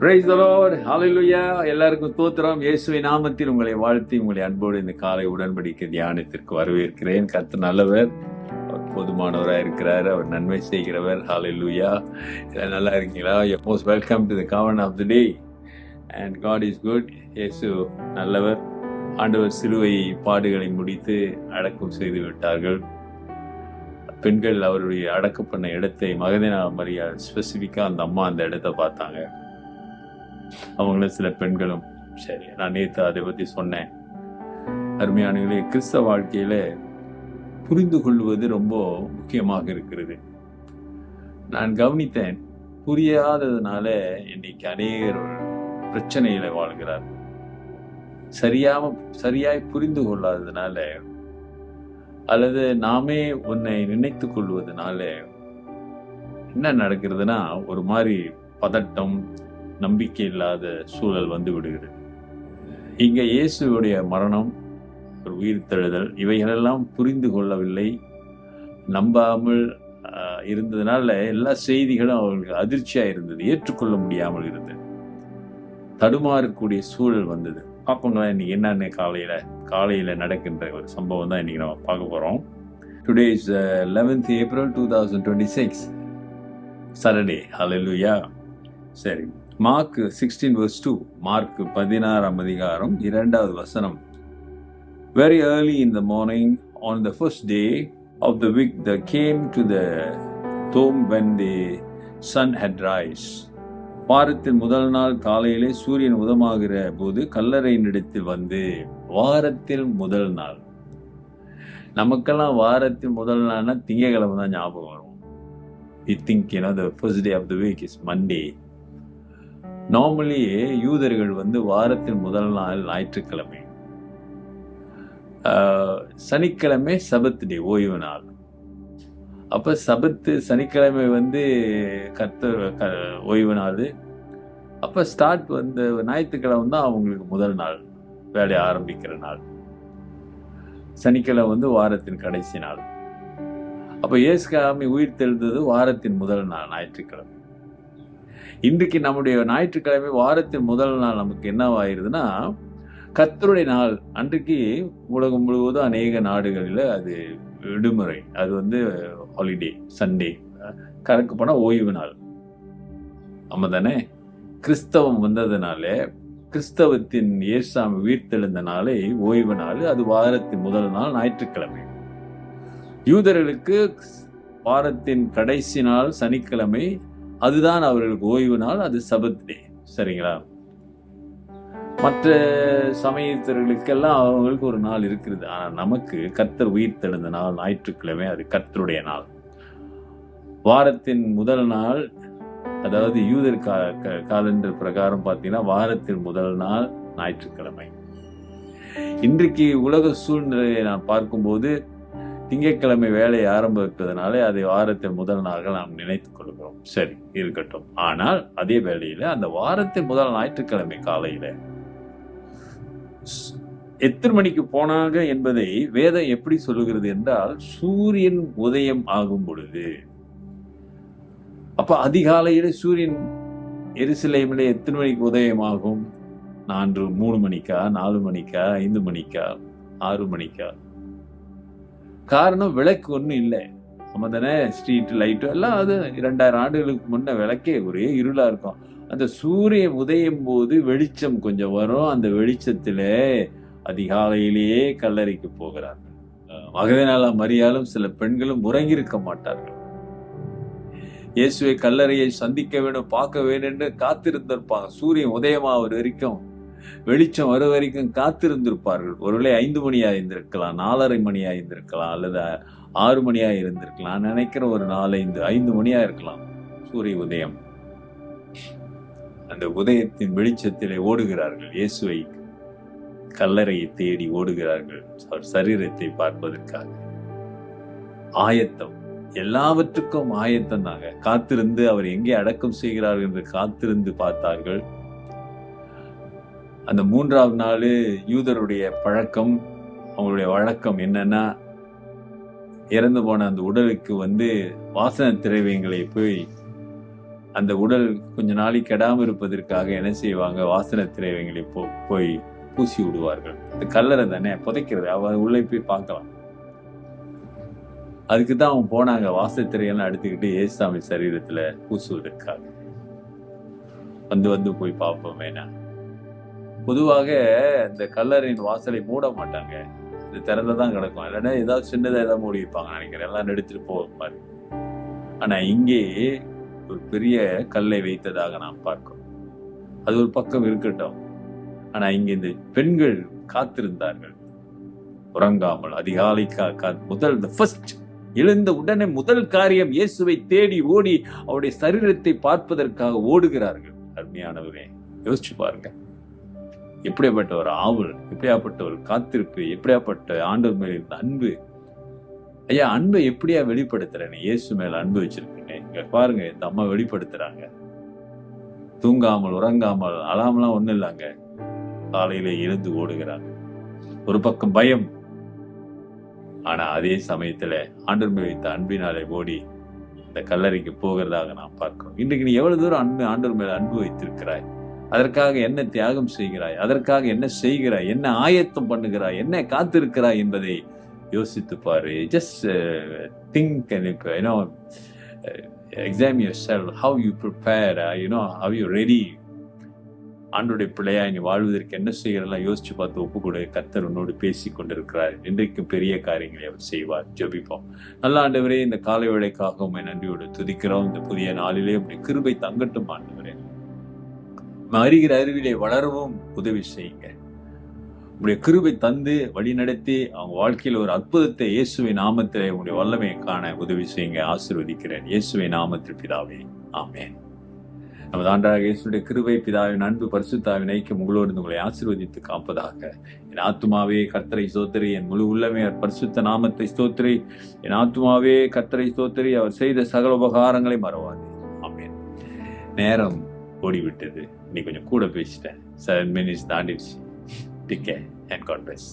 Praise the Lord. Hallelujah. எல்லாருக்கும் தோத்திரம். இயேசுவின் நாமத்தில் உங்களை வாழ்த்தி உங்களை அன்போடு இந்த காலை உடன்படிக்கை தியானத்திற்கு வரவேற்கிறேன். கர்த்தர் நல்லவர், அவர் போதுமானவராக இருக்கிறார், அவர் நன்மை செய்கிறவர். Hallelujah. நல்லா இருக்கீங்களா? Most welcome to the covenant of the day. And God is good. இயேசு நல்லவர். ஆண்டவர் சிலுவை பாடுகளை முடித்து அடக்கம் செய்து விட்டார்கள். பெண்கள் அவருடைய அடக்கம் பண்ண இடத்தை மகதேனா மரியா ஸ்பெசிஃபிக்காக அந்த அம்மா அந்த இடத்த பார்த்தாங்க. அவங்கள சில பெண்களும் சரி, நான் நேற்று அதை பற்றி சொன்னேன். அருமையானவர்களே, கிறிஸ்தவ வாழ்க்கையில புரிந்து கொள்வது ரொம்ப முக்கியமாக இருக்கிறது. நான் கவனித்தேன், புரியாததுனால இன்னைக்கு அநேகர் பிரச்சனையில வாழ்கிறார். சரியாய் புரிந்து கொள்ளாததுனால அல்லது நாமே உன்னை நினைத்து கொள்வதனால என்ன நடக்கிறதுனா ஒரு மாதிரி பதட்டம், நம்பிக்கை இல்லாத சூழல் வந்து விடுகிறது. இங்க இயேசுடைய மரணம், ஒரு உயிர்த்தெழுதல், இவைகளெல்லாம் புரிந்து கொள்ளவில்லை, நம்பாமல் இருந்ததுனால எல்லா செய்திகளும் அவர்களுக்கு அதிர்ச்சியா இருந்தது, ஏற்றுக்கொள்ள முடியாமல் இருந்தது, தடுமாறக்கூடிய சூழல் வந்தது. பார்ப்போங்களா இன்னைக்கு என்னன்னு காலையில நடக்கின்ற ஒரு சம்பவம் தான் இன்னைக்கு நம்ம பார்க்க போறோம். Today is 11th April 2026 Saturday. Hallelujah. சரி, மார்க் 16:2, மார்க் 16ஆம் அதிகாரம் 2வது வசனம். Very early in the morning on the first day of the week they came to the tomb when the sun had rise. வாரத்தின் முதல் நாள் காலையிலே சூரியன் உதயமாகிற போது கல்லறையினிடத்தில் வந்து. வாரத்தில் முதல் நாள், நமக்கெல்லாம் வாரத்தின் முதல் நாள்னா திங்கக்கிழமை தான் ஞாபகம் வரும். We think the first day of the week is Monday. Normally யூதர்கள் வந்து வாரத்தின் முதல் நாள் ஞாயிற்றுக்கிழமை, சனிக்கிழமை சபத் டே, ஓய்வு நாள். அப்ப சபத்து சனிக்கிழமை வந்து ஓய்வு நாள். அப்ப ஸ்டார்ட் வந்து ஞாயிற்றுக்கிழமை தான் அவங்களுக்கு முதல் நாள், வேலையை ஆரம்பிக்கிற நாள். சனிக்கிழமை வந்து வாரத்தின் கடைசி நாள். அப்ப இயேசுசாமி உயிர் தெழுந்தது வாரத்தின் முதல் நாள், ஞாயிற்றுக்கிழமை. இன்றைக்கு நம்முடைய ஞாயிற்றுக்கிழமை வாரத்தின் முதல் நாள் நமக்கு என்னவாயிருதுன்னா கர்த்தருடைய நாள். அன்றைக்கு உலகம் முழுவதும் அநேக நாடுகளில் அது விடுமுறை, அது வந்து ஹாலிடே, சண்டே, கணக்கு போனால் ஓய்வு நாள். ஆமா தானே? கிறிஸ்தவம் வந்ததுனால, கிறிஸ்தவத்தின் இயேசுசாமி உயிர்த்தெழுந்த நாளை ஓய்வு நாள், அது வாரத்தின் முதல் நாள் ஞாயிற்றுக்கிழமை. யூதர்களுக்கு வாரத்தின் கடைசி நாள் சனிக்கிழமை, அதுதான் அவர்களுக்கு ஓய்வு நாள், அது சபத் டே. சரிங்களா? மற்ற சமயத்தர்களுக்கெல்லாம் அவங்களுக்கு ஒரு நாள் இருக்கிறது. ஆனால் நமக்கு கர்த்தர் உயிர் தெழுந்த நாள் ஞாயிற்றுக்கிழமை, அது கர்த்தருடைய நாள். வாரத்தின் முதல் நாள், அதாவது யூதர் காலண்டர் பிரகாரம் பார்த்தீங்கன்னா வாரத்தின் முதல் நாள் ஞாயிற்றுக்கிழமை. இன்றைக்கு உலக சூழ்நிலையை நான் பார்க்கும்போது திங்கட்கிழமை வேலையை ஆரம்பிப்பதனாலே அதை வாரத்தின் முதல் நாள்கள் நாம் நினைத்துக் கொள்கிறோம். சரி, இருக்கட்டும். ஆனால் அதே வேளையில அந்த வாரத்தின் முதல் ஞாயிற்றுக்கிழமை காலையில எத்தனை மணிக்கு போனாங்க என்பதை வேதம் எப்படி சொல்லுகிறது என்றால், சூரியன் உதயம் ஆகும் பொழுது. அப்ப அதிகாலையில சூரியன் எருசலேமிலே எத்தனை மணிக்கு உதயம் ஆகும்? 3 மணிக்கா, 4 மணிக்கா, 5 மணிக்கா, 6 மணிக்கா? காரணம், விளக்கு ஒன்றும் இல்லை. நம்ம தானே, ஸ்ட்ரீட் லைட்டு எல்லாம் அது 2000 ஆண்டுகளுக்கு முன்ன விளக்கே ஒரே இருளா இருக்கும். அந்த சூரியன் உதயம் போது வெளிச்சம் கொஞ்சம் வரும். அந்த வெளிச்சத்துல அதிகாலையிலேயே கல்லறைக்கு போகிறார்கள். மகதேனா மரியாளும் சில பெண்களும் உறங்கியிருக்க மாட்டார்கள். இயேசுவை கல்லறையை சந்திக்க வேண்டும், பார்க்க வேண்டும் என்று காத்திருந்திருப்பாங்க. சூரியன் உதயமாவது வரைக்கும், வெளிச்சம் வர வரைக்கும் காத்திருந்திருப்பார்கள். ஒருவேளை 5 மணியா இருந்திருக்கலாம், 4:30 மணியா இருந்திருக்கலாம், அல்லது 6 மணியா இருந்திருக்கலாம். நினைக்கிற ஒரு 4-5 மணியா இருக்கலாம் சூரிய உதயம். அந்த உதயத்தின் வெளிச்சத்திலே ஓடுகிறார்கள், இயேசுவை கல்லறையை தேடி ஓடுகிறார்கள், அவர் சரீரத்தை பார்ப்பதற்காக. ஆயத்தம், எல்லாவற்றுக்கும் ஆயத்தம் தாங்க. காத்திருந்து அவர் எங்கே அடக்கம் செய்கிறார்கள் என்று காத்திருந்து பார்த்தார்கள். அந்த 3ஆம் நாள் யூதருடைய பழக்கம், அவங்களுடைய வழக்கம் என்னன்னா, இறந்து போன அந்த உடலுக்கு வந்து வாசனை திரவியங்களை போய் அந்த உடல் கொஞ்ச நாளைக்கு கெடாமல் இருப்பதற்காக என்ன செய்வாங்க, வாசனை திரவியங்களை போய் பூசி விடுவார்கள். அது கல்லறை தானே, புதைக்கிறது, அவன் உள்ளே போய் பார்க்கலாம். அதுக்கு தான் அவங்க போனாங்க, வாசத்திரையெல்லாம் எடுத்துக்கிட்டு ஏசாமி சரீரத்துல பூசுவதற்காக. வந்து போய் பார்ப்போமேனா. பொதுவாக இந்த கல்லறையின் வாசலை மூட மாட்டாங்க, இது திறந்துதான் கிடக்கும். இல்லைன்னா ஏதாவது சின்னதா ஏதாவது மூடி வைப்பாங்க நினைக்கிறேன், எல்லாம் எடுத்துட்டு போகிற மாதிரி. ஆனா இங்கே ஒரு பெரிய கல்லை வைத்ததாக நாம் பார்க்கிறோம். அது ஒரு பக்கம் இருக்கட்டும். ஆனா இங்க இந்த பெண்கள் காத்திருந்தார்கள், உறங்காமல் அதிகாலை முதல் எழுந்த உடனே முதல் காரியம் இயேசுவை தேடி ஓடி அவருடைய சரீரத்தை பார்ப்பதற்காக ஓடுகிறார்கள். அருமையானவரே, யோசிச்சு பாருங்க, எப்படியாப்பட்ட ஒரு ஆவல், எப்படியாப்பட்ட ஒரு காத்திருப்பு, எப்படியாப்பட்ட ஆண்டவர் மேல் இருந்த அன்பு. ஐயா, அன்பை எப்படியா வெளிப்படுத்துறேன்? இயேசு மேல அன்பு வச்சிருக்கேன். இங்க பாருங்க, இந்த அம்மா வெளிப்படுத்துறாங்க. தூங்காமல் உறங்காமல், அலாமெல்லாம் ஒண்ணு இல்லைங்க, காலையில எழுந்து ஓடுகிறாங்க. ஒரு பக்கம் பயம், ஆனா அதே சமயத்துல ஆண்டவர் மேல் வைத்த அன்பினாலே ஓடி இந்த கல்லறைக்கு போகிறதாக நாம் பார்க்கிறோம். இன்றைக்கு நீ எவ்வளவு தூரம் ஆண்டவர் மேல அன்பு வைத்திருக்கிறாய்? அதற்காக என்ன தியாகம் செய்கிறாய்? அதற்காக என்ன செய்கிறாய்? என்ன ஆயத்தம் பண்ணுகிறாய்? என்ன காத்திருக்கிறாய் என்பதை யோசித்து பாரு. Just think and examine yourself, how you prepare, how you ready. ஆண்டோடைய பிள்ளையா நீ வாழ்வதற்கு என்ன செய்யறதெல்லாம் யோசிச்சு பார்த்து ஒப்புக்கூட. கர்த்தர் உன்னோடு பேசி கொண்டிருக்கிறார். இன்றைக்கும் பெரிய காரியங்களை அவர் செய்வார். ஜெபிப்போம். நல்ல ஆண்டவரே, இந்த காலை வேளைக்காக உம்மை நன்றியோடு துதிக்கிறோம். இந்த புதிய நாளிலே உம்முடைய கிருபை தங்கட்டும் ஆண்டவரே. அறிகிற அறிவிலே வளரவும் உதவி செய்யுங்க. உங்களுடைய கிருபை தந்து வழி நடத்தி அவங்க வாழ்க்கையில் ஒரு அற்புதத்தை இயேசுவின் நாமத்திலே உங்களுடைய வல்லமையை காண உதவி செய்யுங்க. ஆசீர்வதிக்கிறேன் இயேசுவின் நாமத்தில் பிதாவே, ஆமென். நமது ஆண்டவராகிய இயேசுவின் கிருபை, பிதாவின் அன்பு, பரிசுத்தாவின் ஐக்கியம் உங்களோடு உங்களை ஆசீர்வதித்து காப்பதாக. என் ஆத்துமாவே கர்த்தரை ஸ்தோத்திரி, என் முழு உள்ளமே அவர் பரிசுத்த நாமத்தை ஸ்தோத்திரி. என் ஆத்துமாவே கர்த்தரை ஸ்தோத்திரி, அவர் செய்த சகல உபகாரங்களை மறவாது. ஆமென். நேரம் ஓடிவிட்டது, இன்னைக்கு கொஞ்சம் கூட பேசிட்டேன். 7 minutes தாண்டிடுச்சு. Take care and God bless.